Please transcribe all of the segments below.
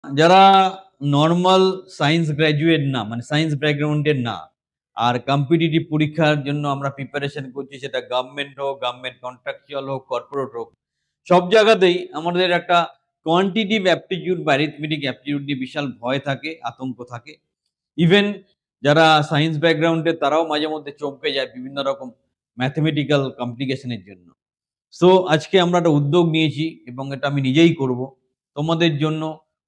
যারা normal science graduate না, মানে সায়েন্স ব্যাকগ্রাউন্ডের না, আর কম্পিটিটিভ পরীক্ষার জন্য আমরা প্রিপারেশন করছি, সেটা গভর্নমেন্ট হোক, গভর্নমেন্ট কন্ট্রাকচুয়াল হোক, কর্পোরেট হোক, সব জায়গাতেই আমাদের একটা কোয়ান্টিটিভ অ্যাপটিটিউড বা অ্যারিথমেটিক অ্যাপটিটিউড নিয়ে বিশাল ভয় থাকে, আতঙ্ক থাকে। ইভেন যারা সায়েন্স ব্যাকগ্রাউন্ডের তারাও মাঝে মধ্যে চমকে যায় বিভিন্ন রকম ম্যাথমেটিক্যাল কমপ্লিকেশন এর জন্য। সো আজকে আমরা একটা উদ্যোগ নিয়েছি এবং এটা আমি নিজেই করব। তোমাদের জন্য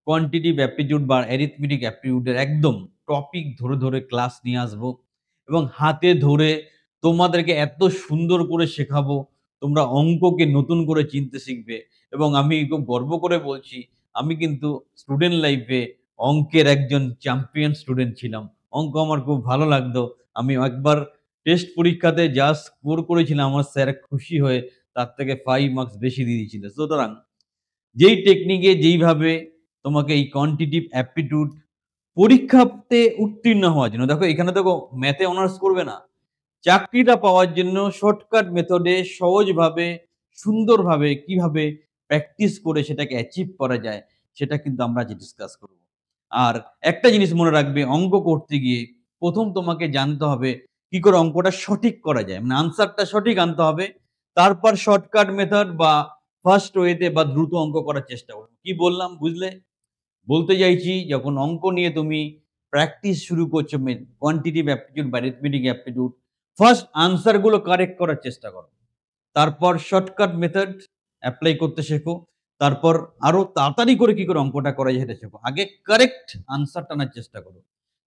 কোয়ান্টিটিভ অ্যাপটিটিউড বা অ্যারিথমেটিক অ্যাপটিটিউড এর একদম টপিক ধরে, ধরে ক্লাস নিয়ে আসবো এবং হাতে ধরে তোমাদেরকে এত সুন্দর করে শেখাবো, তোমরা অঙ্ককে নতুন করে চিনতে শিখবে। এবং আমি খুব গর্ব করে বলছি, আমি কিন্তু স্টুডেন্ট লাইফে অঙ্কের একজন চ্যাম্পিয়ন স্টুডেন্ট ছিলাম। অঙ্ক আমার খুব ভালো লাগতো। আমি একবার টেস্ট পরীক্ষাতে যা স্কোর করেছিলাম, আমার স্যার খুশি হয়ে তার থেকে 5 মার্কস বেশি দিয়ে দিয়েছিল। সুতরাং যেই টেকনিকে যেইভাবে তোমাকে এই কোয়ান্টিটিভ অ্যাপটিটিউড পরীক্ষাতে উত্তীর্ণ হওয়ার জন্য, দেখো এখানে দেখো ম্যাথে অনার্স করবে না। চাকরিটা পাওয়ার জন্য শর্টকাট মেথডে সহজভাবে, সুন্দরভাবে কিভাবে প্র্যাকটিস করে সেটাকে অ্যাচিভ করা যায়, সেটা কিন্তু আমরা আজ ডিসকাস করব। আর একটা জিনিস মনে রাখবে, অঙ্ক করতে গিয়ে ১ম তোমাকে জানতে হবে কি করে অঙ্কটা সঠিক করা যায়। মানে আনসারটা সঠিক আনতে হবে। তারপর শর্টকাট মেথড বা ফার্স্ট ওয়েতে বা দ্রুত অঙ্ক করার চেষ্টা করবে। কি বললাম বুঝলে? বলতে চাইছি, যখন অঙ্ক নিয়ে তুমি প্র্যাকটিস শুরু করছো, কোয়ান্টিটিভ অ্যাপটিটিউড বা অ্যারিথমেটিক অ্যাপটিটিউড, ফার্স্ট আনসার গুলো কারেক্ট করার চেষ্টা করো। তারপর শর্টকাট মেথড এপ্লাই করতে শেখো। তারপর আরো তাড়াতাড়ি করে কি করে অঙ্কটা করা যায় সেটা শেখো। আগে কারেক্ট আনসার টানার চেষ্টা করো।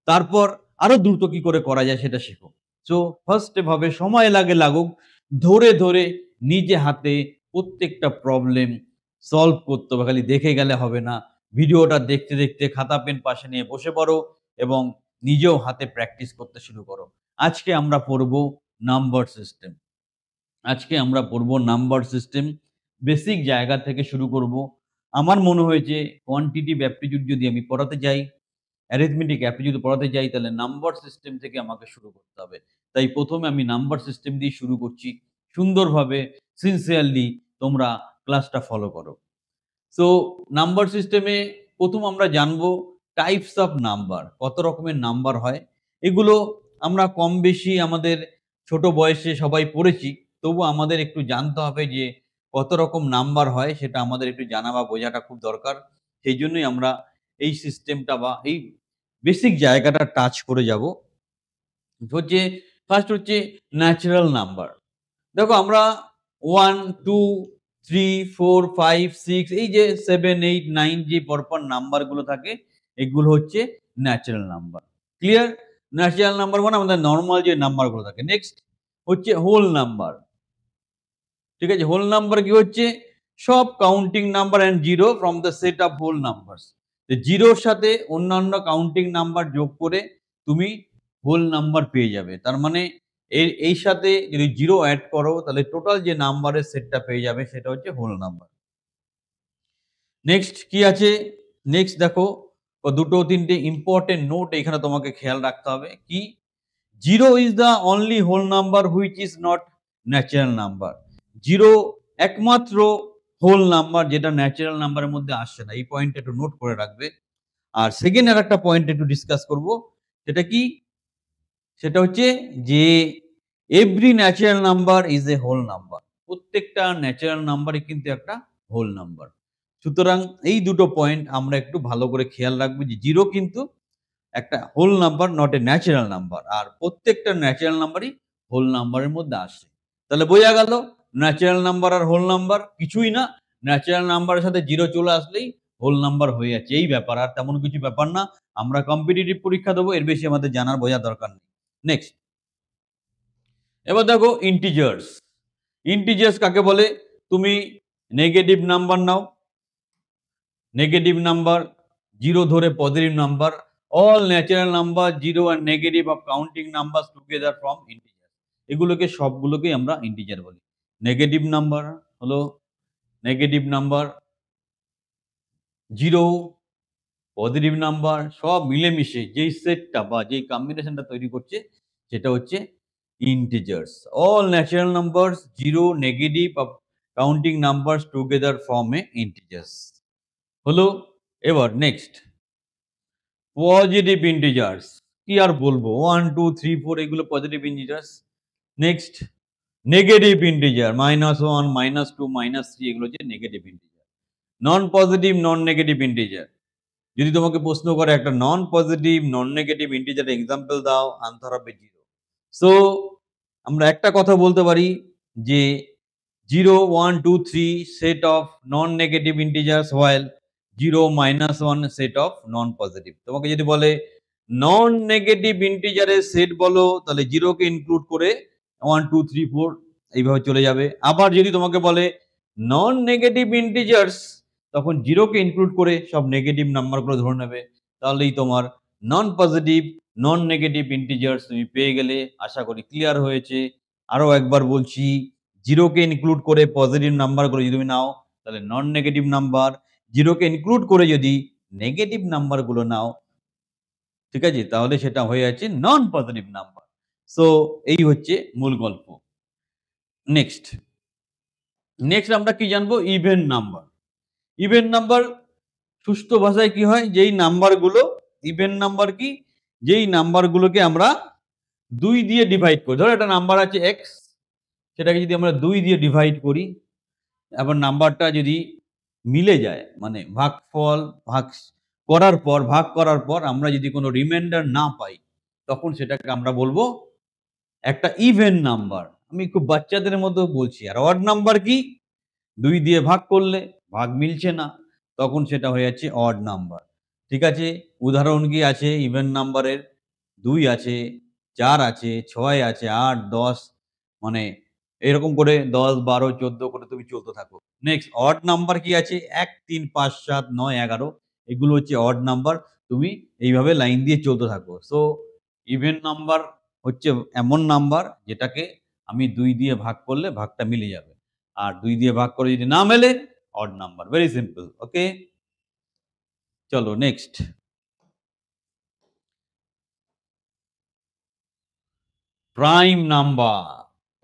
তারপর আরো দ্রুত কি করে করা যায় সেটা শেখো। সো ফার্স্ট এভাবে সময় লাগে লাগুক, ধরে, ধরে নিজে হাতে প্রত্যেকটা প্রবলেম সলভ করতে হবে। খালি দেখে গেলে হবে না। ভিডিওটা দেখতে, দেখতে খাতা পেন পাশে নিয়ে বসে পড়ো এবং নিজেও হাতে প্র্যাকটিস করতে শুরু করো। আজকে আমরা পড়ব নাম্বার সিস্টেম। আজকে আমরা পড়ব নাম্বার সিস্টেম। বেসিক জায়গা থেকে শুরু করব। আমার মনে হয়েছে কোয়ান্টিটিভ অ্যাপটিটিউড যদি আমি পড়াতে যাই, অ্যারিথমেটিক অ্যাপটিটিউড পড়াতে যাই, তাহলে নাম্বার সিস্টেম থেকে আমাকে শুরু করতে হবে। তাই ১ম এ আমি নাম্বার সিস্টেম দিয়ে শুরু করছি। সুন্দরভাবে সিনসিয়ারলি তোমরা ক্লাসটা ফলো করো। সো নাম্বার সিস্টেমে ১ম আমরা জানবো টাইপস অফ নাম্বার। কত রকমের নাম্বার হয়। এগুলো আমরা কম বেশি আমাদের ছোট বয়সে সবাই পড়েছি। তবুও আমাদের একটু জানতে হবে যে কত রকম নাম্বার হয়, সেটা আমাদের একটু জানা বা বোঝাটা খুব দরকার। সেইজন্যই আমরা এই সিস্টেমটা বা এই বেসিক জায়গাটা টাচ করে যাবো। হচ্ছে ফার্স্ট হচ্ছে ন্যাচারাল নাম্বার। দেখো আমরা 1, 2, 3, 4, 5, 6 এই যে 7, 8, 9 যে পরপর নাম্বারগুলো থাকে, এগুলো হচ্ছে natural number. Clear? Natural number মানে আমাদের নরমাল যে নাম্বারগুলো থাকে। নেক্সট হচ্ছে হোল নাম্বার। ঠিক আছে? হোল নাম্বার কি হচ্ছে? সব counting number and 0 from the set of whole numbers. তো 0 র সাথে অন্যান্য কাউন্টিং নাম্বার যোগ করে তুমি হোল নাম্বার পেয়ে যাবে। তার মানে এই সাথে যদি 0 এড করো তাহলে টোটাল যে নাম্বারের সেটটা পেয়ে যাবে সেটা হচ্ছে হোল নাম্বার। নেক্সট কি আছে? নেক্সট দেখো ২ ৩ টে ইম্পোর্টেন্ট নোট এখানে তোমাকে খেয়াল রাখতে হবে। কি? 0 is the only whole number which is not natural number. 0 একমাত্র হোল নাম্বার যেটা ন্যাচারাল নাম্বারের মধ্যে আসছে না। এই পয়েন্টটা একটু নোট করে রাখবে। আর সেকেন্ড আরেকটা পয়েন্ট একটু ডিসকাস করব। সেটা কি? সেটা হচ্ছে যে every natural number is a whole number. প্রত্যেকটা ন্যাচারাল নাম্বারই কিন্তু একটা হোল নাম্বার। সুতরাং এই দুটো পয়েন্ট আমরা একটু ভালো করে খেয়াল রাখবো যে 0 কিন্তু একটা whole number, not a natural number. আর প্রত্যেকটা ন্যাচারাল নাম্বারই হোল নাম্বারের মধ্যে আসে। তাহলে বোঝা গেল ন্যাচারাল নাম্বার আর হোল নাম্বার কিছুই না। ন্যাচারাল নাম্বারের সাথে 0 চলে আসলেই হোল নাম্বার হয়ে যাচ্ছে। এই ব্যাপার, আর তেমন কিছু ব্যাপার না। আমরা কম্পিটিটিভ পরীক্ষা দেবো, এর বেশি আমাদের জানার বোঝার দরকার নেই। নেক্সট এবার দেখো ইন্টিজার্স। ইন্টিজার্স কাকে বলে? তুমি নেগেটিভ নাম্বার নাও, নেগেটিভ নাম্বার 0 ধরে positive number, all natural number 0 and negative of counting numbers together from integer, এগুলোকে সবগুলোকেই আমরা ইন্টিজার বলি। নেগেটিভ নাম্বার হলো নেগেটিভ নাম্বার, 0 পজিটিভ নাম্বার সব মিলেমিশে যেই সেটটা বা যেই কম্বিনেশনটা তৈরি করছে সেটা হচ্ছে integers. All natural numbers 0 negative of counting numbers together form A integers. হলো এবার নেক্সট পজিটিভ ইন্টিজার্স, কি আর বলবো, 1 2 3 4 এগুলো positive integers. Next negative integer, -1 -2 -3 এগুলো হচ্ছে negative integer. Non positive non negative integer, যদি তোমাকে প্রশ্ন করে একটা non positive non negative integer example দাও, আনসার হবে 0। সো আমরা একটা কথা বলতে পারি যে 0 1 2 3 set of non negative integers, while 0 -1 set of non positive. তোমাকে যদি বলে নন নেগেটিভ ইন্টিজারের সেট বলো, তাহলে 0 কে ইনক্লুড করে 1 2 3 4 এইভাবে চলে যাবে। আবার যদি তোমাকে বলে নন নেগেটিভ ইন্টিজার্স, তখন 0 কে ইনক্লুড করে সব নেগেটিভ নাম্বারগুলো ধরে নেবে। তাহলেই তোমার নন পজিটিভ নন নেগেটিভ ইন্টিজার্স তুমি পেয়ে গেলে। আশা করি ক্লিয়ার হয়েছে। আরো একবার বলছি, 0 কে ইনক্লুড করে পজিটিভ নাম্বারগুলো যদি তুমি নাও, তাহলে নন নেগেটিভ নাম্বার। 0 কে ইনক্লুড করে যদি নেগেটিভ নাম্বারগুলো নাও, ঠিক আছে, তাহলে সেটা হয়ে যাচ্ছে নন পজিটিভ নাম্বার। সো এই হচ্ছে মূল গল্প। নেক্সট নেক্সট আমরা কি জানবো? Even number. ইভেন নাম্বার সুস্থ ভাষায় কি হয়, যেই নাম্বারগুলো ইভেন নাম্বার কি, যেই নাম্বারগুলোকে আমরা 2 দিয়ে ডিভাইড করি। ধরো একটা নাম্বার আছে x, সেটাকে যদি আমরা 2 দিয়ে ডিভাইড করি, আবার নাম্বারটা যদি মিলে যায়, মানে ভাগফল ভাগ করার পর আমরা যদি কোনো রিমাইন্ডার না পাই, তখন সেটাকে আমরা বলবো একটা ইভেন নাম্বার। আমি খুব বাচ্চাদের মতো বলছি। আর অড নাম্বার কি? 2 দিয়ে ভাগ করলে ভাগ মিলছে না, তখন সেটা হয়ে যাচ্ছে অড নাম্বার। ঠিক আছে? উদাহরণ কি আছে ইভেন নাম্বারের? 2 আছে, 4 আছে, 6 আছে, 8 10, মানে এরকম করে 10 12 14 করে তুমি চলতে থাকো। নেক্সট অড নাম্বার কি আছে? 1 3 5 7 9 11, এগুলো হচ্ছে অড নাম্বার। তুমি এইভাবে লাইন দিয়ে চলতে থাকো। সো ইভেন নাম্বার হচ্ছে এমন নাম্বার যেটাকে আমি 2 দিয়ে ভাগ করলে ভাগটা মিলে যাবে। আর 2 দিয়ে ভাগ করে যদি না মেলে, odd number. Very simple. Okay? চলো next. Prime number.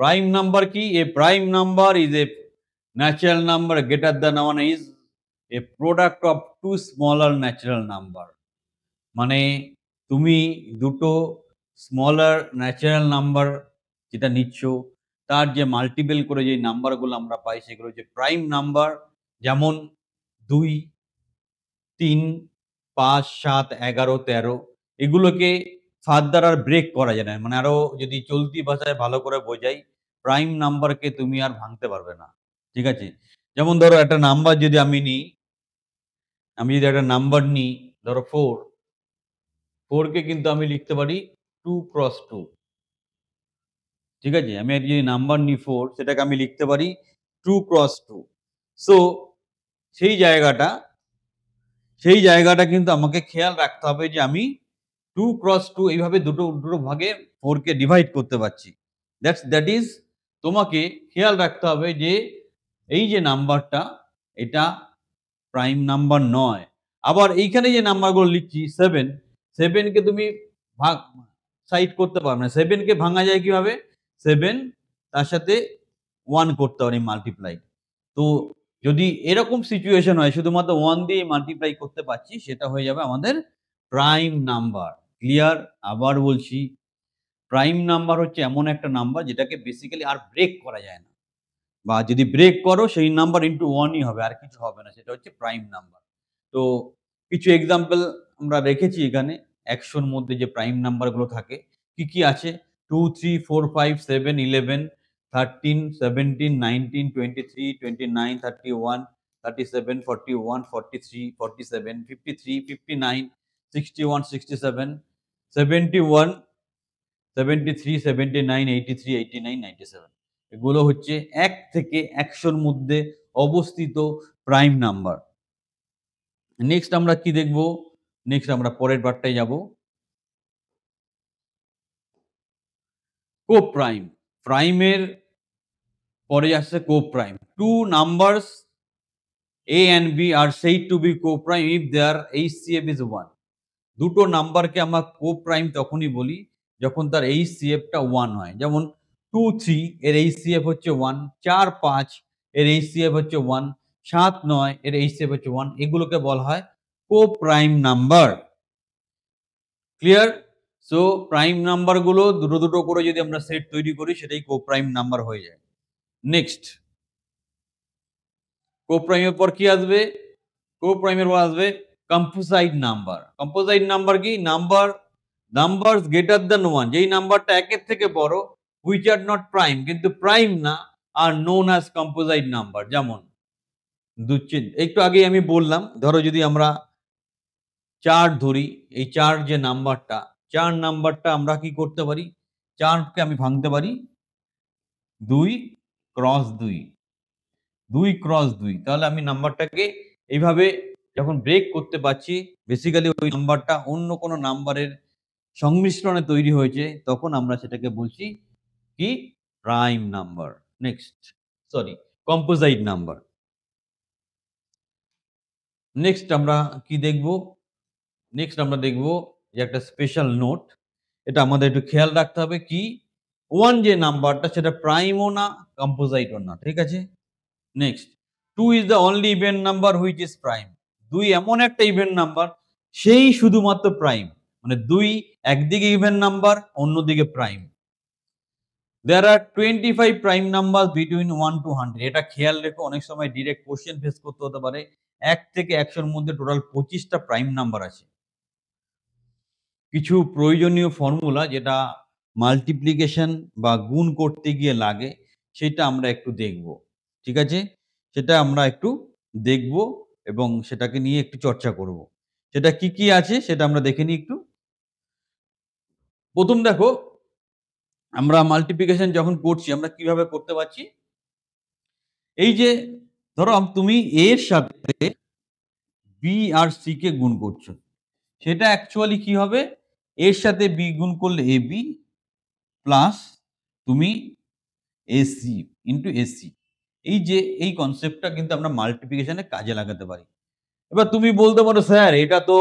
Prime number কি? A prime number is a natural number greater than 1 is a product of two smaller natural number। মানে তুমি দুটো স্মলার ন্যাচারাল নাম্বার যেটা নিচ্ছ, তার যে মাল্টিপল করে যে নাম্বারগুলো আমরা পাই, সেগুলো হচ্ছে প্রাইম নাম্বার। যেমন 2 3 5 7 11 13, এগুলোকে ফার্দার আর ব্রেক করা যায় না। মানে আরো যদি চলতি ভাষায় ভালো করে বোঝাই, প্রাইম নাম্বারকে তুমি আর ভাঙতে পারবে না। ঠিক আছে? যেমন ধরো একটা নাম্বার যদি আমি নিই, আমি যদি একটা নাম্বার নিই, ধরো 4, 4 কে কিন্তু আমি লিখতে পারি 2 ক্রস 2। ঠিক আছে? আমি যদি নাম্বার নিই 4, সেটাকে আমি লিখতে পারি 2 ক্রস 2। সো সেই জায়গাটা সেই জায়গাটা কিন্তু আমাকে খেয়াল রাখতে হবে যে আমি 2 ক্রস 2 এইভাবে দুটো ভাগে 4 কে ডিভাইড করতে পারছি। দ্যাট ইজ, তোমাকে খেয়াল রাখতে হবে যে এই যে নাম্বারটা, এটা প্রাইম নাম্বার নয়। আবার এইখানে যে নাম্বারগুলো লিখছি 7, 7 কে তুমি ভাগ সাইড করতে পারবে না। 7 কে ভাঙা যায় কিভাবে? 7 তার সাথে 1 করতে পারি মাল্টিপ্লাই। তো যদি এরকম সিচুয়েশন হয় শুধুমাত্র 1 দিয়ে মাল্টিপ্লাই করতে পারছি, সেটা হয়ে যাবে আমাদের প্রাইম নাম্বার। ক্লিয়ার? আবার বলছি, প্রাইম নাম্বার হচ্ছে এমন একটা নাম্বার যেটাকে বেসিক্যালি আর ব্রেক করা যায় না। বা যদি ব্রেক করো, সেই নাম্বার ইনটু 1 ই হবে, আর কিছু হবে না। সেটা হচ্ছে প্রাইম নাম্বার। তো কিছু এক্সাম্পল আমরা রেখেছি এখানে। 100 র মধ্যে যে প্রাইম নাম্বারগুলো থাকে, কি, কি আছে? 2 3 4 5 7 11 13 17 19 23 29 31 37 41 43 47 53 59 61 67 71 73 79 83 89 97, এগুলো হচ্ছে 1 থেকে 100 র মধ্যে অবস্থিত প্রাইম নাম্বার। নেক্সট আমরা কি দেখব? নেক্সট আমরা পরের পার্টটায় যাব। কো-প্রাইম। প্রাইমের পরে আসছে কো-প্রাইম। 2 numbers A and B are said to be co-prime if their HCF is 1। দুটো নাম্বারকে আমরা কো-প্রাইম তখনই বলি যখন তার HCF টা 1 হয়। যেমন 2 3 এর HCF হচ্ছে 1, 4 5 এর HCF হচ্ছে 1, 7 9 এর HCF হচ্ছে 1। এগুলোকে বলা হয় co-prime number. Clear? So prime number গুলো দুটো দুটো করে যদি আমরা সেট তৈরি করি সেটাই co-prime নাম্বার হয়ে যায়। নেক্সট, co-prime এর পর কি আসবে? co-prime এর পর আসবে composite নাম্বার। composite নাম্বার কি? নাম্বারস গ্রেটার দ্যান 1, যেই নাম্বারটা একের থেকে বড়, which are not prime, কিন্তু প্রাইম না, আর known as composite নাম্বার। যেমন একটু আগে আমি বললাম, ধরো যদি আমরা 4 ধরি, এই 4 যে নাম্বারটা, 4 নাম্বারটা আমরা কি করতে পারি? 4 কে আমি ভাঙতে পারি 2 ক্রস 2, 2 ক্রস 2। তাহলে আমি নাম্বারটাকে এইভাবে যখন ব্রেক করতে পারছি, বেসিক্যালি ওই নাম্বারটা অন্য কোনো নাম্বারের সংমিশ্রণে তৈরি হয়েছে, তখন আমরা সেটাকে বলছি কি? Prime number. Next, sorry, composite number. Next আমরা কি দেখব? নেক্সট আমরা দেখব যে একটা স্পেশাল নোট, এটা আমাদের একটু খেয়াল রাখতে হবে কি? 1 যে নাম্বারটা সেটা প্রাইমও না, কম্পোজাইটও না, ঠিক আছে? Next, 2 is the only even number which is prime. 2 এমন একটা ইভেন নাম্বার, সেই শুধুমাত্র প্রাইম, মানে 2 একদিকে ইভেন নাম্বার, অন্যদিকে prime. There are 25 prime numbers between 1 to 100. এটা খেয়াল রেখো, অনেক সময় ডিরেক্ট কোশ্চেন ফেস করতে হতে পারে। 1 থেকে 100 এর মধ্যে টোটাল 25টা প্রাইম নাম্বার আছে। কিছু প্রয়োজনীয় ফর্মুলা যেটা মাল্টিপ্লিকেশন বা গুণ করতে গিয়ে লাগে, সেটা আমরা একটু দেখব, ঠিক আছে? সেটা আমরা একটু দেখব এবং সেটাকে নিয়ে একটু চর্চা করব। সেটা কি কি আছে সেটা আমরা দেখে নিই একটু। প্রথম দেখো, আমরা মাল্টিপ্লিকেশন যখন করছি আমরা কিভাবে করতে পারছি? এই যে ধরো তুমি a এর সাথে b আর c কে গুণ করছো, সেটা অ্যাকচুয়ালি কি হবে? এর সাথে b গুণ করলে ab প্লাস তুমি ac ইনটু ac। এই যে এই কনসেপ্টটা কিন্তু আমরা মাল্টিপ্লিকেশনে কাজে লাগাতে পারি। এবার তুমি বলতে পারো, স্যার এটা তো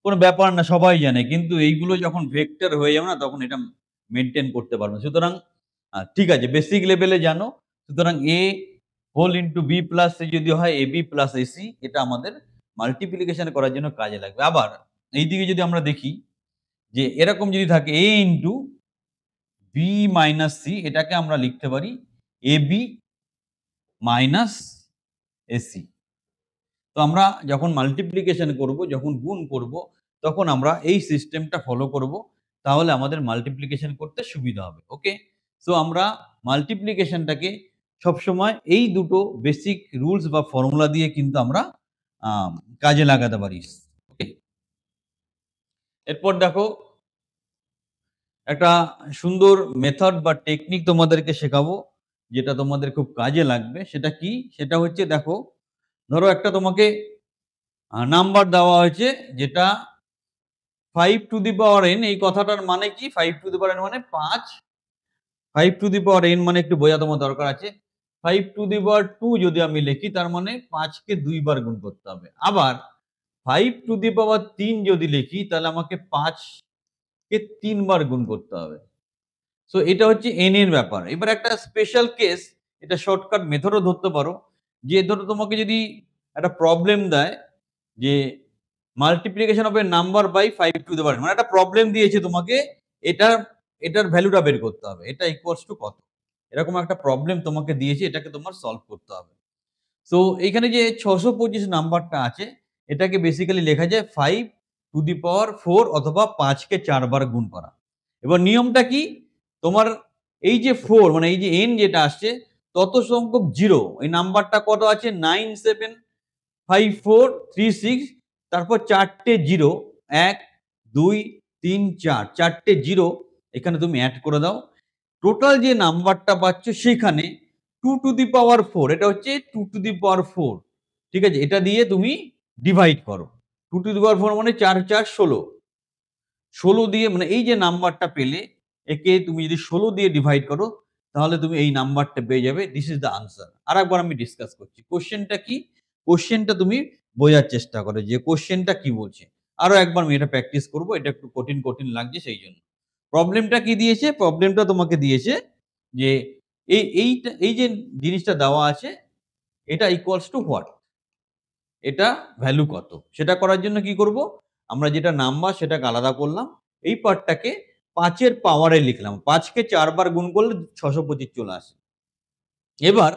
কোনো ব্যাপার না, সবাই জানে, কিন্তু এইগুলো যখন ভেক্টর হয়ে যাবে না, তখন এটা মেইনটেইন করতে পারবে না। সুতরাং ঠিক আছে, বেসিক লেভেলে জানো। সুতরাং a whole into b plus c যদি হয় ab প্লাস ac, এটা আমাদের মাল্টিপ্লিকেশন করার জন্য কাজে লাগবে। আবার এইদিকে যদি আমরা দেখি যে এরকম যদি থাকে a into b minus c, এটাকে আমরা লিখতে পারি ab মাইনাস ac। তো আমরা যখন মাল্টিপ্লিকেশন করব, যখন গুণ করব, তখন আমরা এই সিস্টেমটা ফলো করব, তাহলে আমাদের মাল্টিপ্লিকেশন করতে সুবিধা হবে। ওকে? সো আমরা মাল্টিপ্লিকেশনটাকে সবসময় এই দুটো বেসিক রুলস বা ফর্মুলা দিয়ে কিন্তু আমরা কাজে লাগাতে পারি। ওকে? এরপর দেখো, একটা সুন্দর মেথড বা টেকনিক তোমাদেরকে শেখাবো, যেটা তোমাদের খুব কাজে লাগবে। সেটা কি? সেটা হচ্ছে, দেখো, ধরো একটা তোমাকে নাম্বার দেওয়া হয়েছে, যেটা 5 টু দি পাওয়ার n। এই কথাটার মানে কি? 5 টু দি পাওয়ার n মানে 5। 5 টু দি পাওয়ার n মানে একটু বোঝা তোমার দরকার আছে। 5 টু দি পাওয়ার 2 যদি আমি লিখি, তার মানে 5 কে 2 বার গুণ করতে হবে। আবার 5 টু দি পাওয়ার 3 যদি লিখি, তাহলে আমাকে 5 কে 3 বার গুণ করতে হবে। সো এটা হচ্ছে n এর ব্যাপার। এবার একটা স্পেশাল কেস, এটা শর্টকাট মেথডও ধরতে পারো, যে ধরো তোমাকে যদি একটা প্রবলেম দেয় যে multiplication of a number by 5 to the power, মানে একটা প্রবলেম দিয়েছে তোমাকে, এটার ভ্যালুটা বের করতে হবে, এটা ইকুয়ালস টু কত, এরকম একটা প্রবলেম তোমাকে দিয়েছে, এটাকে তোমার সলভ করতে হবে। সো এইখানে যে 625 নাম্বারটা আছে, এটাকে বেসিক্যালি লেখা যায় 5 টু দি পাওয়ার 4 অথবা 5 কে 4 বার গুণ করা। এবার নিয়মটা কি? তোমার এই যে 4, মানে এই যে n যেটা আসছে, তত সংখ্যক জিরো, এই নাম্বারটা কত আছে? 975436, তারপর 4টে জিরো, 1 2 3 4, 4টে জিরো এখানে তুমি অ্যাড করে দাও। টোটাল যে নাম্বারটা পাচ্ছ সেখানে 2 টু দি পাওয়ার 4, এটা হচ্ছে 2 টু দি পাওয়ার 4, ঠিক আছে? এটা দিয়ে তুমি ডিভাইড করো। 2 টু দি পাওয়ার 4 মানে 4 4 16, 16 দিয়ে, মানে এই যে নাম্বারটা পেলে, একে তুমি যদি 16 দিয়ে ডিভাইড করো, তাহলে তুমি এই নাম্বারটা পেয়ে যাবে। This is the answer. আরেকবার আমি ডিসকাস করছি, কোশ্চেনটা কি? কোশ্চেনটা তুমি বোঝার চেষ্টা করো যে কোশ্চেনটা কি বলছে। আরো একবার আমি এটা প্র্যাকটিস করব, এটা একটু কঠিন কঠিন লাগছে সেই জন্য। প্রবলেমটা কি দিয়েছে? প্রবলেমটা তোমাকে দিয়েছে যে এই যে জিনিসটা দেওয়া আছে, এটা ইকুয়ালস টু হোয়াট? এটা ভ্যালু কত। সেটা করার জন্য কি করব, আমরা যেটা নাম্বার সেটাকে আলাদা করলাম, এই পার্টটাকে 5 এর পাওয়ারে লিখলাম। 5 কে 4 বার গুণ করলে 625 চলে আসে। এবার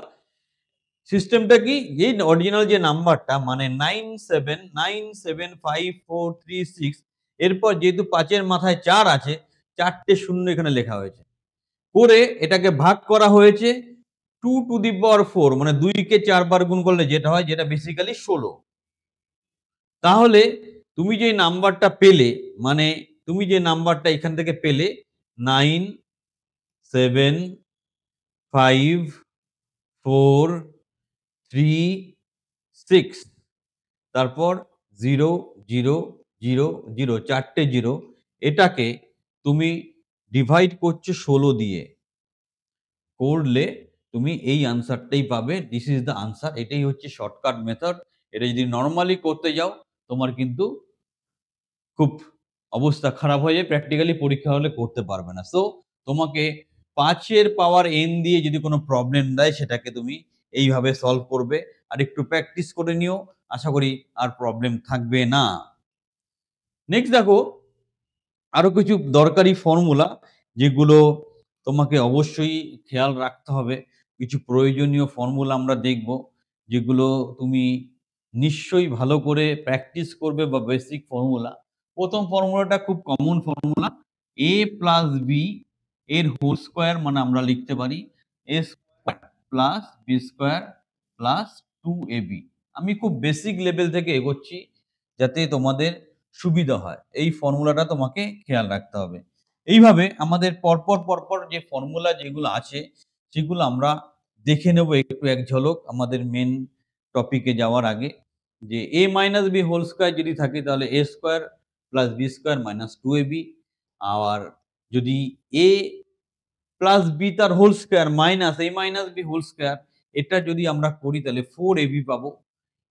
সিস্টেমটা কি, এই অরিজিনাল যে নাম্বারটা মানে 97975436, এরপর যেহেতু 5 এর মাথায় 4 আছে, 4 টে শূন্য এখানে লেখা হয়েছে। করে এটাকে ভাগ করা হয়েছে 2 টু দি পাওয়ার 4, মানে 2 কে 4 বার গুণ করলে যেটা হয়, যেটা বেসিক্যালি 16। তাহলে তুমি যে নাম্বারটা পেলে, মানে তুমি যে নাম্বারটা এখান থেকে পেলে 975436, তারপর 0 0 0 0, 4 টে 0, এটাকে তুমি ডিভাইড করছো 16 দিয়ে। করলে তুমি এই আনসারটাই পাবে। This is the answer. এটাই হচ্ছে শর্টকাট মেথড। এটা যদি নরমালি করতে যাও, তোমার কিন্তু খুব অবস্থা খারাপ হয়ে যায়। প্র্যাকটিক্যালি পরীক্ষা হলে করতে পারবে না। সো তোমাকে 5 এর পাওয়ার n দিয়ে যদি কোনো প্রবলেম দেয়, সেটাকে তুমি এইভাবে সলভ করবে। আর একটু প্র্যাকটিস করে নিও। আশা করি আর প্রবলেম থাকবে না। নেক্সট দেখো, আরো কিছু দরকারি ফর্মুলা যেগুলো তোমাকে অবশ্যই খেয়াল রাখতে হবে। কিছু প্রয়োজনীয় ফর্মুলা আমরা দেখব, যেগুলো তুমি নিশ্চয়ই ভালো করে প্র্যাকটিস করবে, বা বেসিক ফর্মুলা। প্রথম ফর্মুলাটা খুব common formula, a plus B এর হোল স্কোয়ার, মানে আমরা লিখতে পারি a square plus B square plus 2ab। আমি খুব বেসিক লেভেল থেকে এগোচ্ছি যাতে তোমাদের সুবিধা হয়। এই ফর্মুলাটা তোমাকে খেয়াল রাখতে হবে। এইভাবে আমাদের পরপর যে ফর্মুলা যেগুলো আছে, সেগুলো আমরা দেখে নেব একটু এক ঝলক আমাদের মেন টপিকে যাওয়ার আগে। যে a minus B whole square যদি থাকে, তাহলে a square plus B square minus 2ab। আর যদি a প্লাস বি তার whole square minus a minus B whole square, এটা যদি আমরা করি তাহলে 4ab পাবো।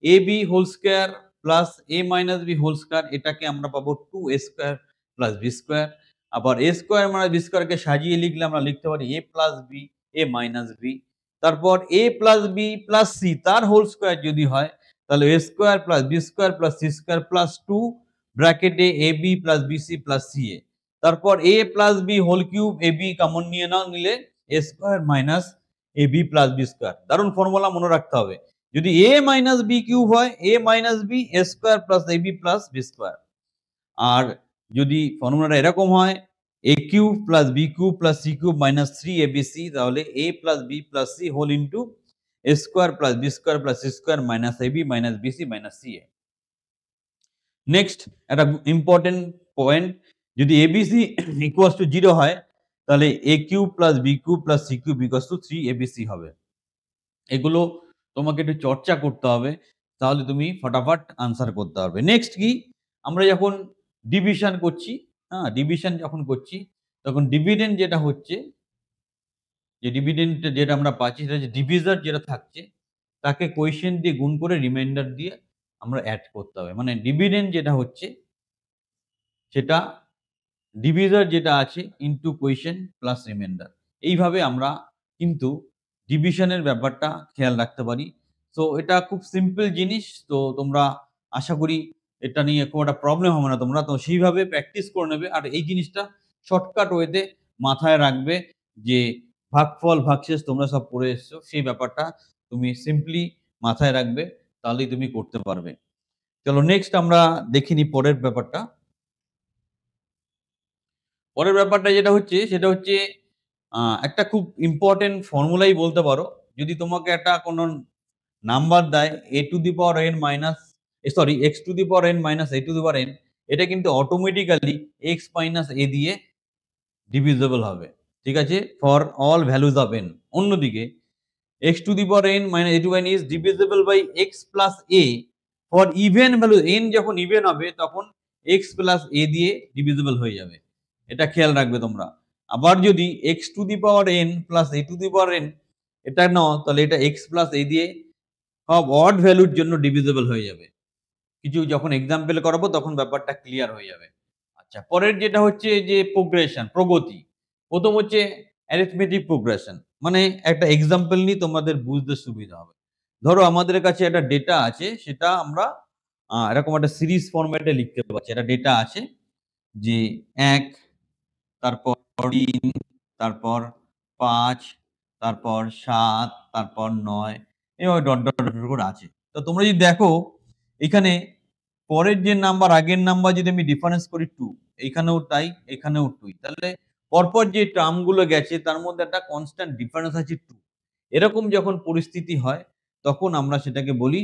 ab whole square plus a minus B whole square, এটাকে আমরা পাবো 2a square plus B square. আবার a স্কোয়ার মাইনাস বি স্কোয়ারকে সাজিয়ে লিখলে আমরা লিখতে পারি a plus B a minus B. তারপর a plus B plus C তার হোল স্কোয়ার যদি হয়, তাহলে a square plus B square plus C square plus 2 ব্র্যাকেটে ab plus BC plus CA. তারপর a plus B whole cube, A B common নিয়ে নাও, নিলে A square minus A B plus B square. দারুণ formula, মনে রাখতে হবে। যদি a মাইনাস বি কিউব হয়, a minus B A square plus A B plus B square. আর যদি ফর্মুলাটা এরকম হয় a cube plus B cube plus C cube minus 3abc, তাহলে a plus B plus C whole into A square plus B square plus C square minus A B minus BC minus CA. Next একটা important point, যদি ABC equals to 0 হয়, তাহলে A cube plus B cube plus C cube equals to 3abc হবে। এগুলো তোমাকে একটু চর্চা করতে হবে, তাহলে তুমি ফটাফট আনসার করতে পারবে। নেক্সট কি, আমরা যখন ডিভিশন করছি, হ্যাঁ ডিভিশন যখন করছি, তখন ডিভিডেন্ড যেটা হচ্ছে, যে ডিভিডেন্ড যেটা আমরা পাচ্ছি, সেটা যে ডিভিজার যেটা থাকছে, তাকে কোয়েশ্চেন দিয়ে গুণ করে রিমাইন্ডার দিয়ে আমরা অ্যাড করতে হবে। মানে ডিভিডেন্ড যেটা হচ্ছে, সেটা ডিভিজার যেটা আছে ইনটু কোয়েশ্চেন প্লাস রিমাইন্ডার। এইভাবে আমরা কিন্তু ডিভিশনের ব্যাপারটা খেয়াল রাখতে পারি। সো এটা খুব সিম্পল জিনিস। তো তোমরা আশা করি এটা নিয়ে খুব একটা প্রবলেম হবে না। তোমরা তো সেইভাবে প্র্যাকটিস করে নেবে। আর এই জিনিসটা শর্টকাট ওয়েতে মাথায় রাখবে, যে ভাগফল ভাগশেষ তোমরা সব পড়ে এসছো, সেই ব্যাপারটা তুমি সিম্পলি মাথায় রাখবে, তাহলেই তুমি করতে পারবে। চলো নেক্সট আমরা দেখে নিই পরের ব্যাপারটা। পরের ব্যাপারটা যেটা হচ্ছে, সেটা হচ্ছে একটা খুব ইম্পর্টেন্ট ফর্মুলাই বলতে পারো। যদি তোমাকে একটা কোনো নাম্বার দেয় a to the power n minus, sorry x to the power n minus a to the power n, এটা কিন্তু অটোমেটিক্যালি x মাইনাস a দিয়ে ডিভিজিবল হবে। ঠিক আছে, for all values of n। অন্যদিকে x to the power n minus a to n is divisible by x plus a for even value. n যখন even হবে, তখন x প্লাস a দিয়ে divisible হয়ে যাবে। এটা খেয়াল রাখবে তোমরা। আবার যদি x to the power n plus a to the power n এটা নাও, তাহলে এটা x প্লাস a দিয়ে সব অড ভ্যালুর জন্য ডিভিজিবল হয়ে যাবে। কিছু যখন এক্সাম্পল করাবো, তখন ব্যাপারটা ক্লিয়ার হয়ে যাবে। আচ্ছা, পরের যেটা হচ্ছে যে প্রোগ্রেশন, প্রগতি। প্রথম হচ্ছে অ্যারিথমেটিক প্রোগ্রেশন, মানে একটা এক্সাম্পল নিয়ে তোমাদের বুঝতে সুবিধা হবে। ধরো আমাদের কাছে একটা ডেটা আছে, সেটা আমরা এরকম একটা সিরিজ ফরম্যাটে লিখতে পারছি। একটা ডেটা আছে যে ১, তারপর ৩, তারপর ৫, তারপর ৭, তারপর ৯, এভাবে ডট, ডট, ডট করে আছে। তো তোমরা যদি দেখো এখানে পরের যে নাম্বার, আগের নাম্বার যদি আমি ডিফারেন্স করি 2, এখানেও তাই, এখানেও 2, তাহলে পরপর যে টার্ম গুলো গেছে তার মধ্যে একটা কনস্ট্যান্ট ডিফারেন্স আছে 2। এরকম যখন পরিস্থিতি হয় তখন আমরা সেটাকে বলি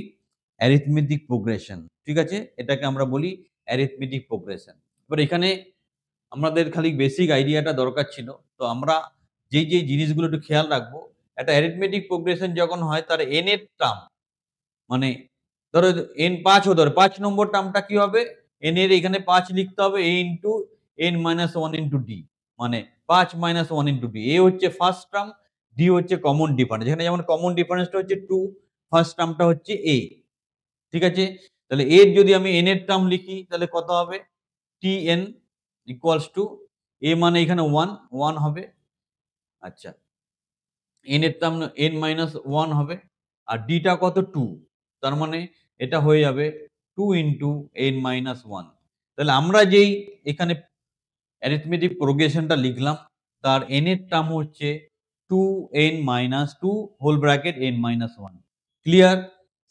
অ্যারিথমেটিক প্রোগ্রেশন। ঠিক আছে? এটাকে আমরা বলি অ্যারিথমেটিক প্রোগ্রেশন। এবার এখানে আমাদের খালি বেসিক আইডিয়াটা দরকার ছিল। তো আমরা যেই জিনিসগুলো একটু খেয়াল রাখবো, একটা অ্যারিথমেটিক প্রোগ্রেশন যখন হয় তার n এর টার্ম, মানে ধরো n ৫ হতে পারে। ৫ নম্বর টার্মটা কি হবে? n এর এখানে ৫ লিখতে হবে a into n-1 into d। মানে ৫ - 1 ইনটু d। a হচ্ছে ফার্স্ট টার্ম, d হচ্ছে কমন ডিফারেন্স। এখানে যেমন কমন ডিফারেন্সটা হচ্ছে 2, ফার্স্ট টার্মটা হচ্ছে a। ঠিক আছে? তাহলে এর যদি আমি n এর টার্ম লিখি তাহলে কত হবে? tn ইকুয়ালস টু a মানে এখানে 1, 1 হবে। আচ্ছা। n এর টার্ম n-1 হবে। আর d টা কত? 2। তার মানে এটা হয়ে যাবে 2 ইনটু n-1। তাহলে আমরা যেই এখানে অ্যারিথমেটিক প্রোগ্রেশনটা লিখলাম তার n এর টার্ম হচ্ছে 2n-2 whole bracket n-1। Clear?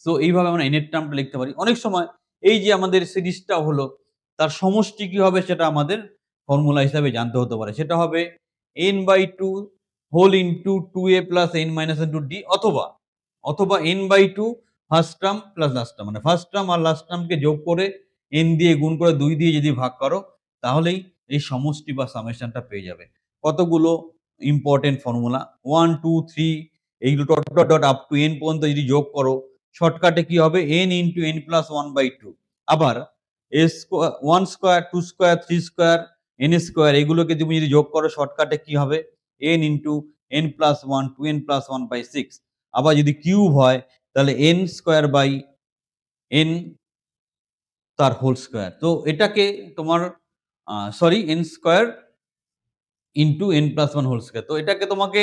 So এইভাবে আমরা n এর টার্মটা লিখতে পারি। অনেক সময় এই যে আমাদের সিরিজটা হলো তার সমষ্টি কি হবে সেটা আমাদের ফর্মুলা হিসাবে জানতে হতে পারে। সেটা হবে n/2 whole into 2a plus n-1 into d, অথবা n/2 first term plus last term, মানে ফার্স্ট টার্ম আর লাস্ট টার্মকে যোগ করে n দিয়ে গুণ করে 2 দিয়ে যদি ভাগ করো তাহলেই এই সমষ্টি বা সামেশনটা পেয়ে যাবে। কতগুলো ইম্পোর্টেন্ট ফর্মুলা 1, 2, 3 এইগুলো dot, dot, dot up to n পর্যন্ত যদি যোগ করো, শর্টকাটে কি হবে? n into n plus 1/2। আবার a square, 1 square, 2 square, 3 square, n square, এগুলোকে তুমি যদি যোগ করো শর্টকাটে কি হবে? n into n plus 1, 2n plus 1/6। আবার যদি কিউব হয় তাহলে n স্কোয়ার বাই n তার হোল স্কোয়ার। তো এটাকে তোমার n square into n plus 1 whole square. তো এটাকে তোমাকে